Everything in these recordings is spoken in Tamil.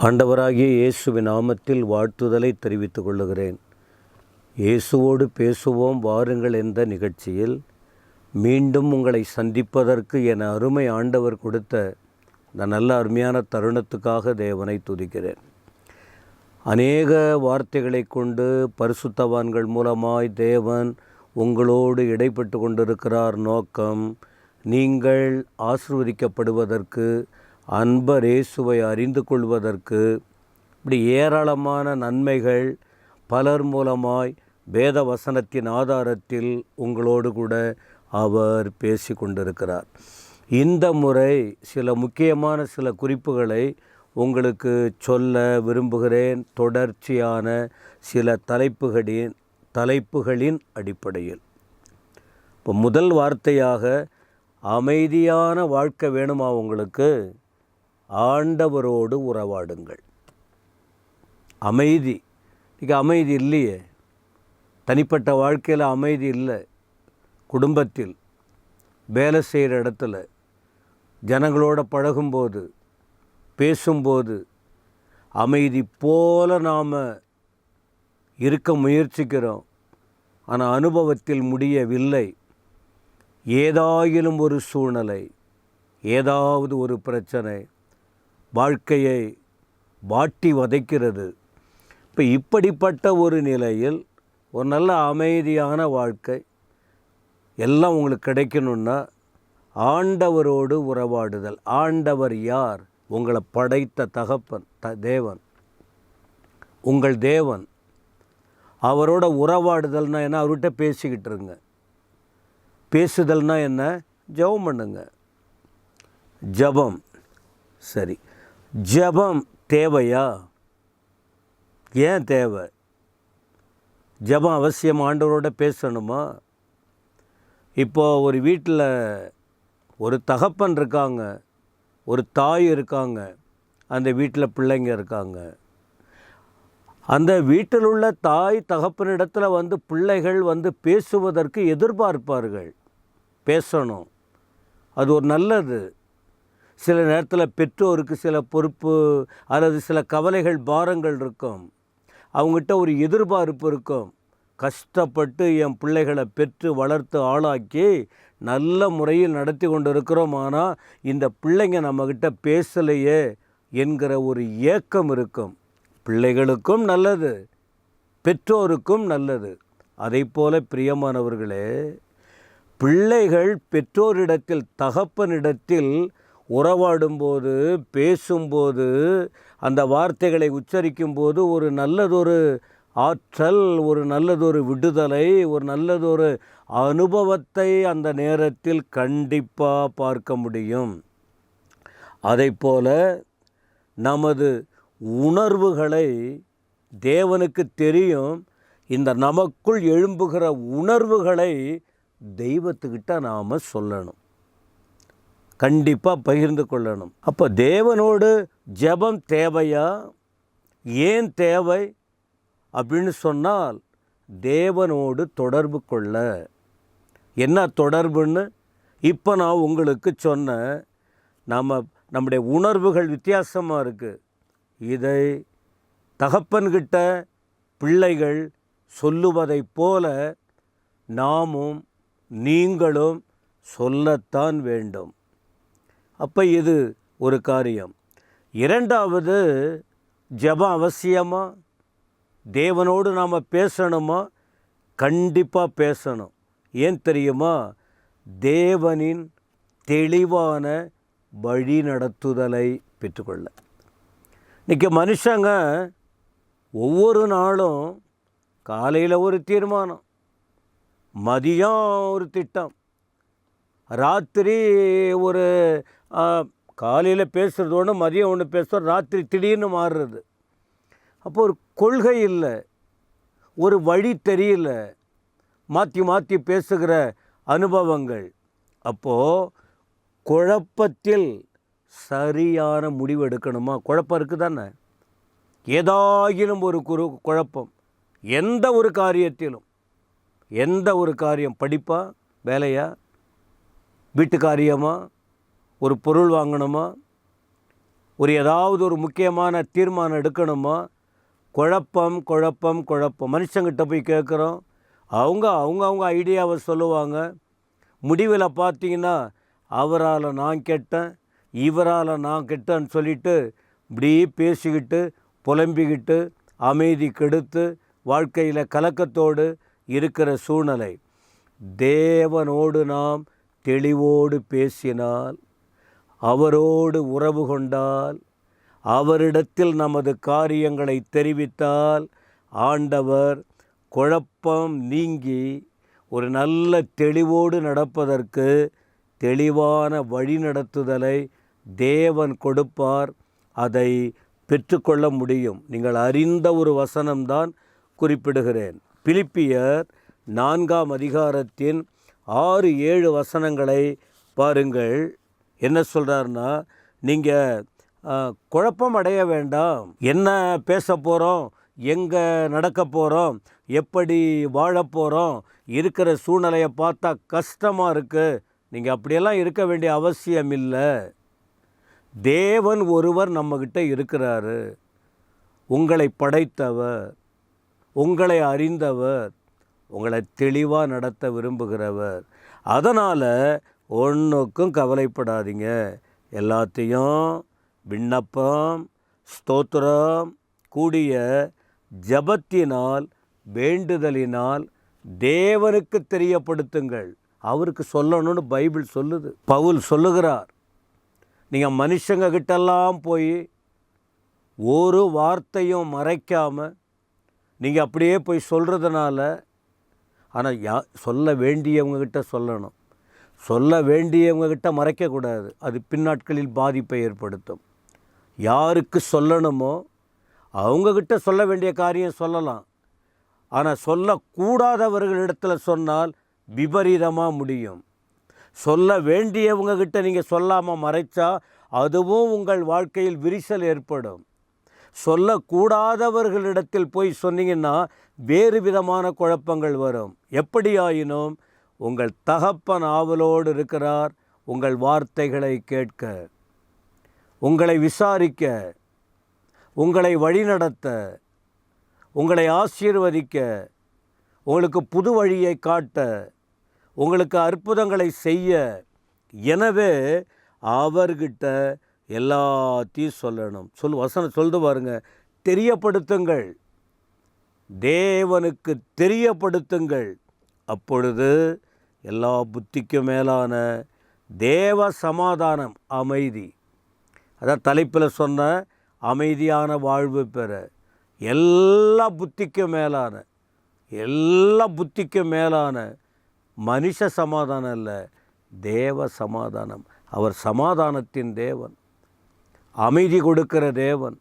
ஆண்டவராகிய இயேசுவின் நாமத்தில் வாழ்த்துதலை தெரிவித்துக் கொள்ளுகிறேன். இயேசுவோடு பேசுவோம் வாருங்கள் என்ற நிகழ்ச்சியில் மீண்டும் உங்களை சந்திப்பதற்கு என் அருமை ஆண்டவர் கொடுத்த இந்த நல்ல அருமையான தருணத்துக்காக தேவனை துதிக்கிறேன். அநேக வார்த்தைகளை கொண்டு பரிசுத்தவான்கள் மூலமாய் தேவன் உங்களோடு இடைப்பட்டு கொண்டிருக்கிறார். நோக்கம் நீங்கள் ஆசீர்வதிக்கப்படுவதற்கு, அன்பர் இயேசுவை அறிந்து கொள்வதற்கு, இப்படி ஏராளமான நன்மைகள் பலர் மூலமாய் வேத வசனத்தின் ஆதாரத்தில் உங்களோடு கூட அவர் பேசி கொண்டிருக்கிறார். இந்த முறை சில முக்கியமான சில குறிப்புகளை உங்களுக்கு சொல்ல விரும்புகிறேன். தொடர்ச்சியான சில தலைப்புகளின் அடிப்படையில் இப்போ முதல் வார்த்தையாக, அமைதியான வாழ்க்கை வேணுமா உங்களுக்கு? ஆண்டவரோடு உறவாடுங்கள். அமைதி, இன்றைக்கி அமைதி இல்லையே. தனிப்பட்ட வாழ்க்கையில் அமைதி இல்லை. குடும்பத்தில், வேலை செய்கிற இடத்துல, ஜனங்களோட பழகும்போது, பேசும்போது அமைதி போல நாம் இருக்க முயற்சிக்கிறோம். ஆனால் அனுபவத்தில் முடியவில்லை. ஏதாயிலும் ஒரு சூழ்நிலை, ஏதாவது ஒரு பிரச்சனை வாழ்க்கையை வாட்டி வதைக்கிறது. இப்போ இப்படிப்பட்ட ஒரு நிலையில் ஒரு நல்ல அமைதியான வாழ்க்கை எல்லாம் உங்களுக்கு கிடைக்கணுன்னா ஆண்டவரோடு உறவாடுதல். ஆண்டவர் யார்? உங்களை படைத்த தகப்பன், தேவன், உங்கள் தேவன். அவரோட உறவாடுதல்னா என்ன? அவர்கிட்ட பேசிக்கிட்டு இருங்க. பேசுதல்னா என்ன? ஜெபம் பண்ணுங்க. ஜெபம் சரி, ஜெபம் தேவையா? ஏன் தேவை? ஜெபம் அவசியம். ஆண்டவரோட பேசணுமா? இப்போது ஒரு வீட்டில் ஒரு தகப்பன் இருக்காங்க, ஒரு தாய் இருக்காங்க, அந்த வீட்டில் பிள்ளைங்க இருக்காங்க. அந்த வீட்டில் உள்ள தாய் தகப்பனிடத்தில் பிள்ளைகள் பேசுவதற்கு எதிர்பார்ப்பார்கள். பேசணும், அது ஒரு நல்லது. சில நேரத்தில் பெற்றோருக்கு சில பொறுப்பு அல்லது சில கவலைகள், பாரங்கள் இருக்கும். அவங்ககிட்ட ஒரு எதிர்பார்ப்பு இருக்கும். கஷ்டப்பட்டு என் பிள்ளைகளை பெற்று வளர்த்து ஆளாக்கி நல்ல முறையில் நடத்தி கொண்டு இருக்கிறோம், ஆனால் இந்த பிள்ளைங்க நம்மக்கிட்ட பேசலையே என்கிற ஒரு ஏக்கம் இருக்கும். பிள்ளைகளுக்கும் நல்லது, பெற்றோருக்கும் நல்லது. அதை போல பிரியமானவர்களே, பிள்ளைகள் பெற்றோரிடத்தில், தகப்பனிடத்தில் உறவாடும்போது, பேசும்போது, அந்த வார்த்தைகளை உச்சரிக்கும்போது ஒரு நல்லதொரு ஆற்றல், ஒரு நல்லதொரு விடுதலை, ஒரு நல்லதொரு அனுபவத்தை அந்த நேரத்தில் கண்டிப்பாக பார்க்க முடியும். அதைப்போல நமது உணர்வுகளை தேவனுக்கு தெரியும். இந்த நமக்குள் எழும்புகிற உணர்வுகளை தெய்வத்துக்கிட்ட நாம் சொல்லணும், கண்டிப்பாக பகிர்ந்து கொள்ளணும். அப்போ தேவனோடு ஜெபம் தேவையா? ஏன் தேவை அப்படின்னு சொன்னால், தேவனோடு தொடர்பு கொள்ள. என்ன தொடர்புன்னு இப்போ நான் உங்களுக்கு சொன்னேன். நம்முடைய உணர்வுகள் வித்தியாசமாக இருக்குது. இதை தகப்பன்கிட்ட பிள்ளைகள் சொல்லுவதைப் போல நாமும் நீங்களும் சொல்லத்தான் வேண்டும். அப்போ இது ஒரு காரியம். இரண்டாவது, ஜெபம் அவசியமா? தேவனோடு நாம் பேசணுமா? கண்டிப்பாக பேசணும். ஏன் தெரியுமா? தேவனின் தெளிவான வழி நடத்துதலை பெற்றுக்கொள்ள. இன்றைக்கி மனுஷங்க ஒவ்வொரு நாளும் காலையில் ஒரு தீர்மானம், மதியம் ஒரு திட்டம், ராத்திரி ஒரு காலையில் பேசுகிறது ஒன்று, மதியம் ஒன்று பேசுகிறோம், ராத்திரி திடீர்னு மாறுறது. அப்போ ஒரு கொள்கை இல்லை, ஒரு வழி தெரியல, மாற்றி மாற்றி பேசுகிற அனுபவங்கள். அப்போது குழப்பத்தில் சரியான முடிவு எடுக்கணுமா? குழப்பம் இருக்குது தானே. ஏதாயிலும் ஒரு குழப்பம், எந்த ஒரு காரியத்திலும், எந்த ஒரு காரியம், படிப்பா, வேலையா, வீட்டு காரியமா, ஒரு பொருள் வாங்கணுமா, ஏதாவது ஒரு முக்கியமான தீர்மானம் எடுக்கணுமா, குழப்பம் குழப்பம் குழப்பம். மனுஷங்கிட்ட போய் கேட்குறோம், அவங்க ஐடியாவை சொல்லுவாங்க. முடிவில் பார்த்தீங்கன்னா அவரால் நான் கெட்டேன், இவரால் நான் கெட்டேன்னு சொல்லிட்டு இப்படி பேசிக்கிட்டு புலம்பிக்கிட்டு அமைதி கெடுத்து வாழ்க்கையில் கலக்கத்தோடு இருக்கிற சூழ்நிலை. தேவனோடு நாம் தெளிவோடு பேசினால், அவரோடு உறவு கொண்டால், அவரிடத்தில் நமது காரியங்களை தெரிவித்தால், ஆண்டவர் குழப்பம் நீங்கி ஒரு நல்ல தெளிவோடு நடப்பதற்கு தெளிவான வழிநடத்துதலை தேவன் கொடுப்பார். அதை பெற்றுக்கொள்ள முடியும். நீங்கள் அறிந்த ஒரு வசனம்தான் குறிப்பிடுகிறேன். பிலிப்பியர் 4ஆம் அதிகாரத்தின் 6-7 வசனங்களை பாருங்கள். என்ன சொல்கிறாருன்னா, நீங்கள் குழப்பம் அடைய வேண்டாம். என்ன பேச போகிறோம், எங்கே நடக்க போகிறோம், எப்படி வாழ போகிறோம், இருக்கிற சூழ்நிலையை பார்த்தா கஷ்டமாக இருக்குது. நீங்கள் அப்படியெல்லாம் இருக்க வேண்டிய அவசியம் இல்லை. தேவன் ஒருவர் நம்மக்கிட்ட இருக்கிறாரு. உங்களை படைத்தவர், உங்களை அறிந்தவர், உங்களை தெளிவாக நடத்த விரும்புகிறவர். அதனால் ஒன்றுக்கும் கவலைப்படாதீங்க. எல்லாத்தையும் விண்ணப்பம், ஸ்தோத்திரம், கூடிய ஜபத்தினால், வேண்டுதலினால் தேவனுக்கு தெரியப்படுத்துங்கள். அவருக்கு சொல்லணும்னு பைபிள் சொல்லுது. பவுல் சொல்லுகிறார், நீங்கள் மனுஷங்க கிட்டெல்லாம் போய் ஒரு வார்த்தையும் மறைக்காமல் நீங்கள் அப்படியே போய் சொல்கிறதுனால, ஆனால் சொல்ல வேண்டியவங்ககிட்ட சொல்லணும். சொல்ல வேண்டியவங்ககிட்ட மறைக்கக்கூடாது. அது பின்னாட்களில் பாதிப்பை ஏற்படுத்தும். யாருக்கு சொல்லணுமோ அவங்கக்கிட்ட சொல்ல வேண்டிய காரியம் சொல்லலாம். ஆனால் சொல்லக்கூடாதவர்களிடத்தில் சொன்னால் விபரீதமாக முடியும். சொல்ல வேண்டியவங்ககிட்ட நீங்கள் சொல்லாமல் மறைச்சா அதுவும் உங்கள் வாழ்க்கையில் விரிசல் ஏற்படும். சொல்லக்கூடாதவர்களிடத்தில் போய் சொன்னீங்கன்னா வேறு விதமான குழப்பங்கள் வரும். எப்படியாயினும் உங்கள் தகப்பன் ஆவலோடு இருக்கிறார் உங்கள் வார்த்தைகளை கேட்க, உங்களை விசாரிக்க, உங்களை வழிநடத்த, உங்களை ஆசீர்வதிக்க, உங்களுக்கு புது வழியை காட்ட, உங்களுக்கு அற்புதங்களை செய்ய. எனவே அவர்கிட்ட எல்லாத்தையும் சொல்லணும். வசனம் சொல்லுது பாருங்க, தெரியப்படுத்துங்கள், தேவனுக்கு தெரியப்படுத்துங்கள். அப்பொழுது எல்லா புத்திக்கும் மேலான தேவ சமாதானம், அமைதி, அதான் தலைப்பில் சொன்ன அமைதியான வாழ்வு பெற, எல்லா புத்திக்கும் மேலான மனுஷ சமாதானம் இல்லை, தேவ சமாதானம். அவர் சமாதானத்தின் தேவன், அமைதி கொடுக்கிற தேவன்.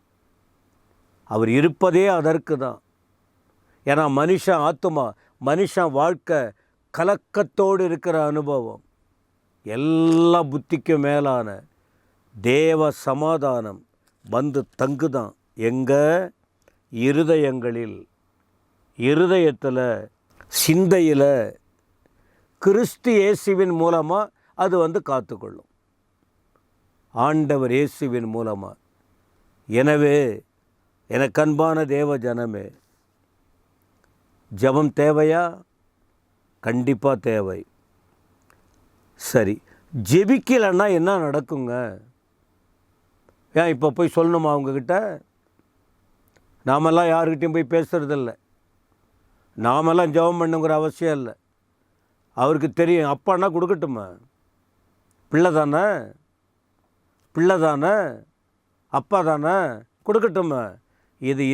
அவர் இருப்பதே அதற்கு தான். ஏன்னா மனுஷன் ஆத்துமா, மனுஷன் வாழ்க்கை கலக்கத்தோடு இருக்கிற அனுபவம். எல்லா புத்திக்கும் மேலான தேவ சமாதானம் வந்து தங்குதான் எங்கள் இருதயங்களில், இருதயத்தில், சிந்தையில் கிறிஸ்து இயேசுவின் மூலமாக அது வந்து காத்துக்கொள்ளும். ஆண்டவர் இயேசுவின் மூலமாக. எனவே எனக்கு அன்பான தேவ ஜனமே, ஜெபம் தேவையா? கண்டிப்பாக தேவை. சரி, ஜெபிக்கலைன்னா என்ன நடக்குங்க? ஏன் இப்போ போய் சொல்லணுமா அவங்கக்கிட்ட? நாமெல்லாம் யாருக்கிட்டையும் போய் பேசுகிறதில்ல. நாமெல்லாம் ஜெபம் பண்ணுங்கிற அவசியம் இல்லை. அவருக்கு தெரியும். அப்பான்னா கொடுக்கட்டுமா? பிள்ளை தானே, அப்பா தானே, கொடுக்கட்டுமா?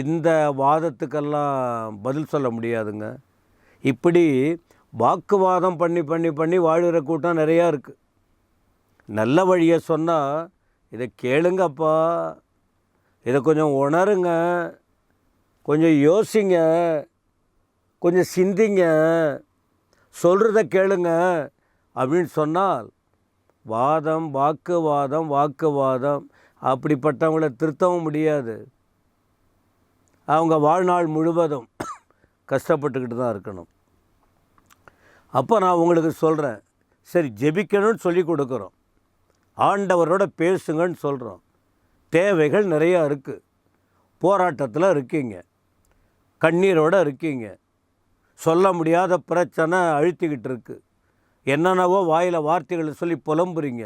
இந்த வாதத்துக்கெல்லாம் பதில் சொல்ல முடியாதுங்க. இப்படி வாக்குவாதம் பண்ணி வாழ்கிற கூட்டம் நிறையா இருக்குது. நல்ல வழியை சொன்னால், இதை கேளுங்கப்பா, இதை கொஞ்சம் உணருங்க, கொஞ்சம் யோசிங்க, கொஞ்சம் சிந்திங்க, சொல்கிறத கேளுங்க அப்படின்னு சொன்னால், வாக்குவாதம் அப்படிப்பட்டவங்கள திருத்தவும் முடியாது. அவங்க வாழ்நாள் முழுவதும் கஷ்டப்பட்டுக்கிட்டு தான் இருக்கணும். அப்போ நான் உங்களுக்கு சொல்கிறேன், சரி ஜெபிக்கணும்னு சொல்லி கொடுக்குறோம், ஆண்டவரோட பேசுங்கன்னு சொல்கிறோம். தேவைகள் நிறையா இருக்குது. போராட்டத்தில் இருக்கீங்க, கண்ணீரோடு இருக்கீங்க, சொல்ல முடியாத பிரச்சனை அழுத்திக்கிட்டு இருக்கு, என்னென்னவோ வாயில் வார்த்தைகளை சொல்லி புலம்புறீங்க.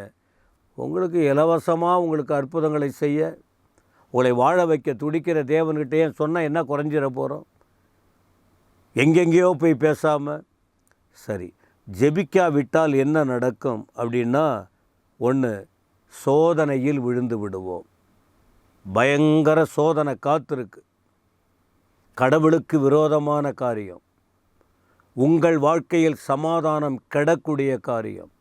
உங்களுக்கு இலவசமாக உங்களுக்கு அற்புதங்களை செய்ய, உங்களை வாழ வைக்க துடிக்கிற தேவன்கிட்ட ஏன் சொன்னால் என்ன குறைஞ்சிட போகிறோம்? எங்கெங்கேயோ போய் பேசாமல். சரி, ஜெபிக்காவிட்டால் என்ன நடக்கும் அப்படின்னா, ஒன்று, சோதனையில் விழுந்து விடுவோம். பயங்கர சோதனை காத்திருக்கு. கடவுளுக்கு விரோதமான காரியம், உங்கள் வாழ்க்கையில் சமாதானம் கெடக்கூடிய காரியம்,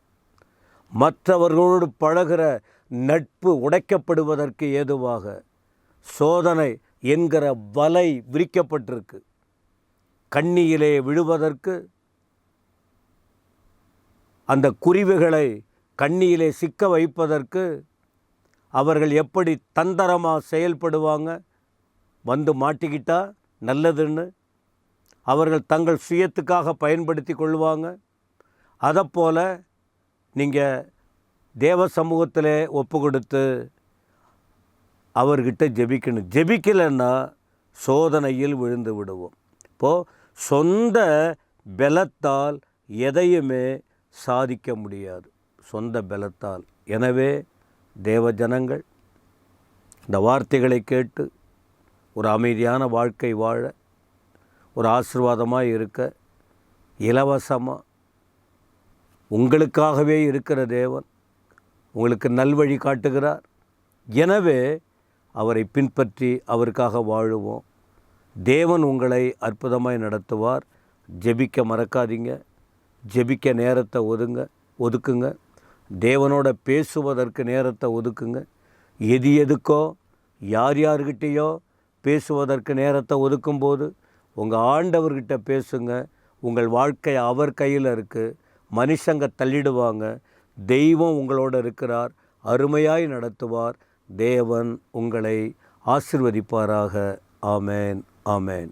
மற்றவர்களோடு பழகிற நட்பு உடைக்கப்படுவதற்கு ஏதுவாக சோதனை என்கிற வலை விரிக்கப்பட்டிருக்கு. கண்ணியிலே விழுவதற்கு, அந்த குருவிகளை கண்ணியிலே சிக்க வைப்பதற்கு அவர்கள் எப்படி தந்திரமாக செயல்படுவாங்க, வந்து மாட்டிக்கிட்டா நல்லதுன்னு அவர்கள் தங்கள் சுயத்துக்காக பயன்படுத்தி கொள்வாங்க. அதைப்போல் நீங்கள் தேவ சமூகத்தில் ஒப்பு கொடுத்து அவர்கிட்ட ஜெபிக்கணும். ஜெபிக்கலைன்னா சோதனையில் விழுந்து விடுவோம். இப்போது சொந்த பலத்தால் எதையுமே சாதிக்க முடியாது, சொந்த பலத்தால். எனவே தேவ ஜனங்கள் இந்த வார்த்தைகளை கேட்டு ஒரு அமைதியான வாழ்க்கை வாழ, ஒரு ஆசீர்வாதமாக இருக்க, இலவசமாக உங்களுக்காகவே இருக்கிற தேவன் உங்களுக்கு நல்வழி காட்டுகிறார். எனவே அவரை பின்பற்றி அவருக்காக வாழுவோம். தேவன் உங்களை அற்புதமாய் நடத்துவார். ஜெபிக்க மறக்காதீங்க. ஜெபிக்க நேரத்தை ஒதுக்குங்க. தேவனோட பேசுவதற்கு நேரத்தை ஒதுக்குங்க. எதுக்கோ யார்கிட்டேயோ பேசுவதற்கு நேரத்தை ஒதுக்கும்போது உங்கள் ஆண்டவர்கிட்ட பேசுங்க. உங்கள் வாழ்க்கை அவர் கையில் இருக்குது. மனுஷங்க தள்ளிடுவாங்க, தெய்வம் உங்களோடு இருக்கிறார், அருமையாய் நடத்துவார். தேவன் உங்களை ஆசீர்வதிப்பாராக. ஆமேன், ஆமேன்.